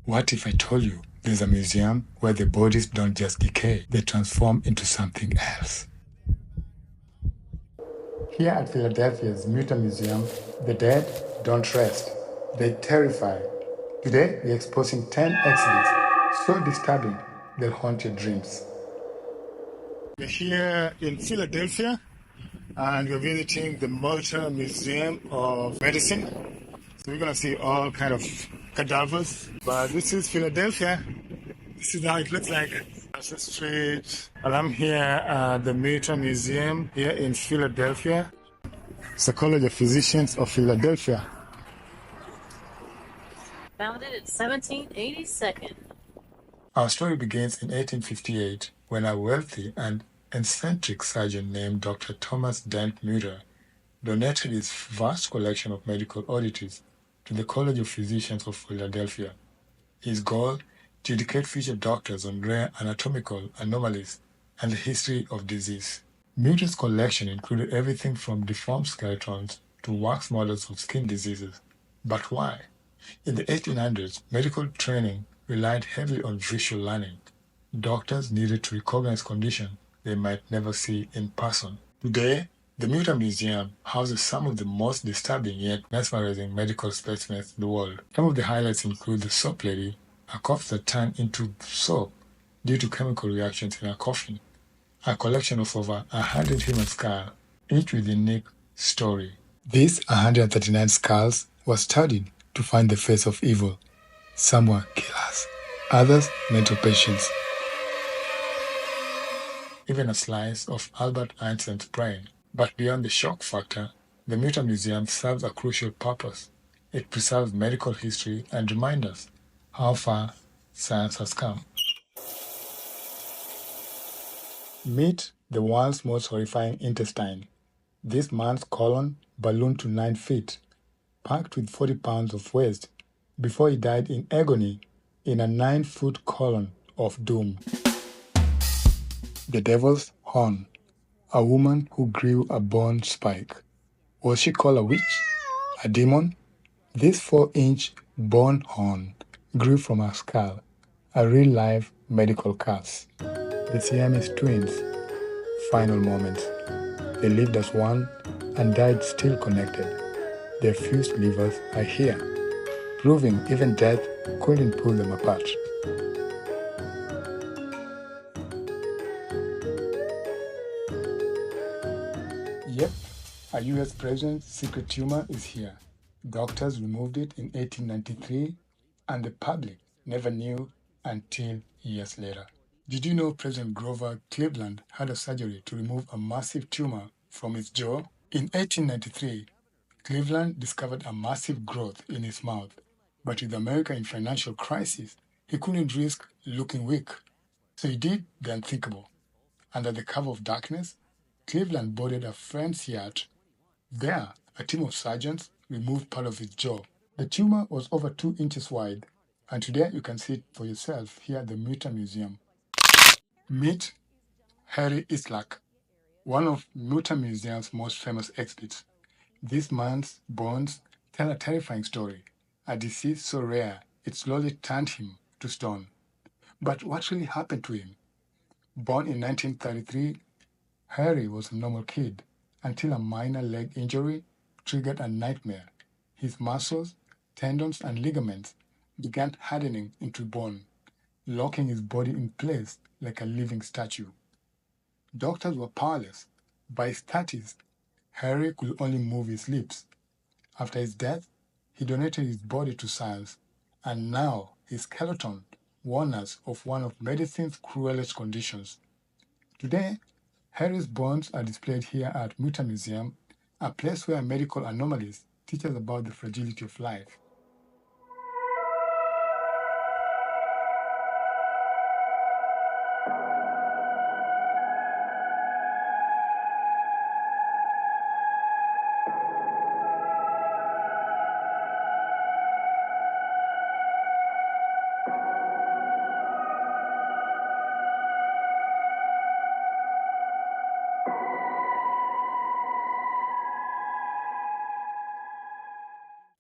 What if I told you there's a museum where the bodies don't just decay, they transform into something else? Here at Philadelphia's Mütter Museum, the dead don't rest. They terrify. Today, we're exposing 10 exhibits so disturbing they'll haunt your dreams. We're here in Philadelphia, and we're visiting the Mütter Museum of Medicine. So we're going to see all kind of cadavers. But this is Philadelphia. This is how it looks like. That's the street. And I'm here at the Mütter Museum here in Philadelphia. It's the College of Physicians of Philadelphia. Founded in 1782. Our story begins in 1858 when a wealthy and eccentric surgeon named Dr. Thomas Dent Mütter donated his vast collection of medical oddities to the College of Physicians of Philadelphia. His goal: to educate future doctors on rare anatomical anomalies and the history of disease. Mütter's collection included everything from deformed skeletons to wax models of skin diseases. But why? In the 1800s, medical training relied heavily on visual learning. Doctors needed to recognize conditions they might never see in person. Today, the Mütter Museum houses some of the most disturbing yet mesmerizing medical specimens in the world. Some of the highlights include the soap lady, a corpse that turned into soap due to chemical reactions in her coffin, a collection of over 100 human skulls, each with a unique story. These 139 skulls were studied to find the face of evil. Some were killers, others mental patients. Even a slice of Albert Einstein's brain. But beyond the shock factor, the Mütter Museum serves a crucial purpose. It preserves medical history and reminds us how far science has come. Meet the world's most horrifying intestine. This man's colon ballooned to 9 feet, packed with 40 pounds of waste, before he died in agony in a 9-foot colon of doom. The Devil's Horn. A woman who grew a bone spike. Was she called a witch? A demon? This 4-inch bone horn grew from her skull, a real-life medical curse. The Siamese twins. Final moments. They lived as one and died still connected. Their fused livers are here, proving even death couldn't pull them apart. Yep, a US president's secret tumor is here. Doctors removed it in 1893, and the public never knew until years later. Did you know President Grover Cleveland had a surgery to remove a massive tumor from his jaw? In 1893, Cleveland discovered a massive growth in his mouth, but with America in financial crisis, he couldn't risk looking weak. So he did the unthinkable. Under the cover of darkness, Cleveland boarded a friend's yacht. There, a team of surgeons removed part of his jaw. The tumor was over 2 inches wide, and today you can see it for yourself here at the Mütter Museum. Meet Hyrtl, one of Mütter Museum's most famous exhibits. This man's bones tell a terrifying story, a disease so rare it slowly turned him to stone. But what really happened to him? Born in 1933, Harry was a normal kid until a minor leg injury triggered a nightmare. His muscles, tendons, and ligaments began hardening into bone, locking his body in place like a living statue. Doctors were powerless. By his 30s, Harry could only move his lips. After his death, he donated his body to science, and now his skeleton warns us of one of medicine's cruelest conditions. Today, Harry's bones are displayed here at Mütter Museum, a place where medical anomalies teach us about the fragility of life.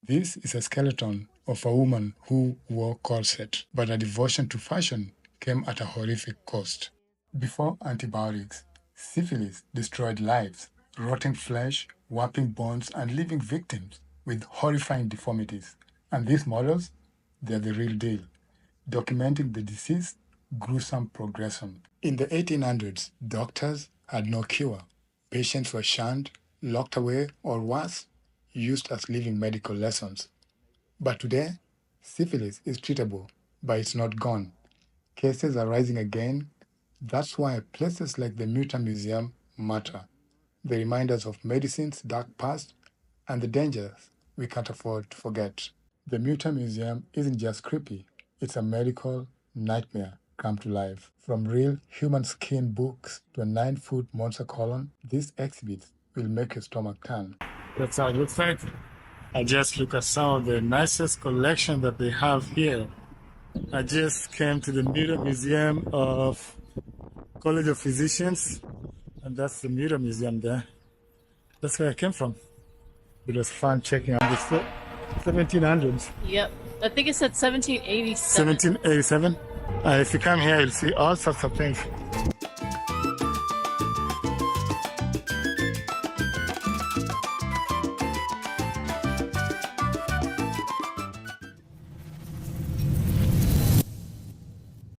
This is a skeleton of a woman who wore corset, but a devotion to fashion came at a horrific cost. Before antibiotics, syphilis destroyed lives, rotting flesh, warping bones, and leaving victims with horrifying deformities. And these models, they're the real deal, documenting the disease's gruesome progression. In the 1800s, doctors had no cure. Patients were shunned, locked away, or worse, used as living medical lessons. But today, syphilis is treatable, but it's not gone. Cases are rising again. That's why places like the Mütter Museum matter. They remind us of medicine's dark past and the dangers we can't afford to forget. The Mütter Museum isn't just creepy, it's a medical nightmare come to life. From real human skin books to a 9-foot monster colon, these exhibits will make your stomach turn. That's how it looks like. I just look at some of the nicest collection that they have here. I just came to the Mütter Museum of College of Physicians, and that's the Mütter Museum there. That's where I came from. It was fun checking out the 1700s. Yep. I think it said 1787. 1787. If you come here, you'll see all sorts of things.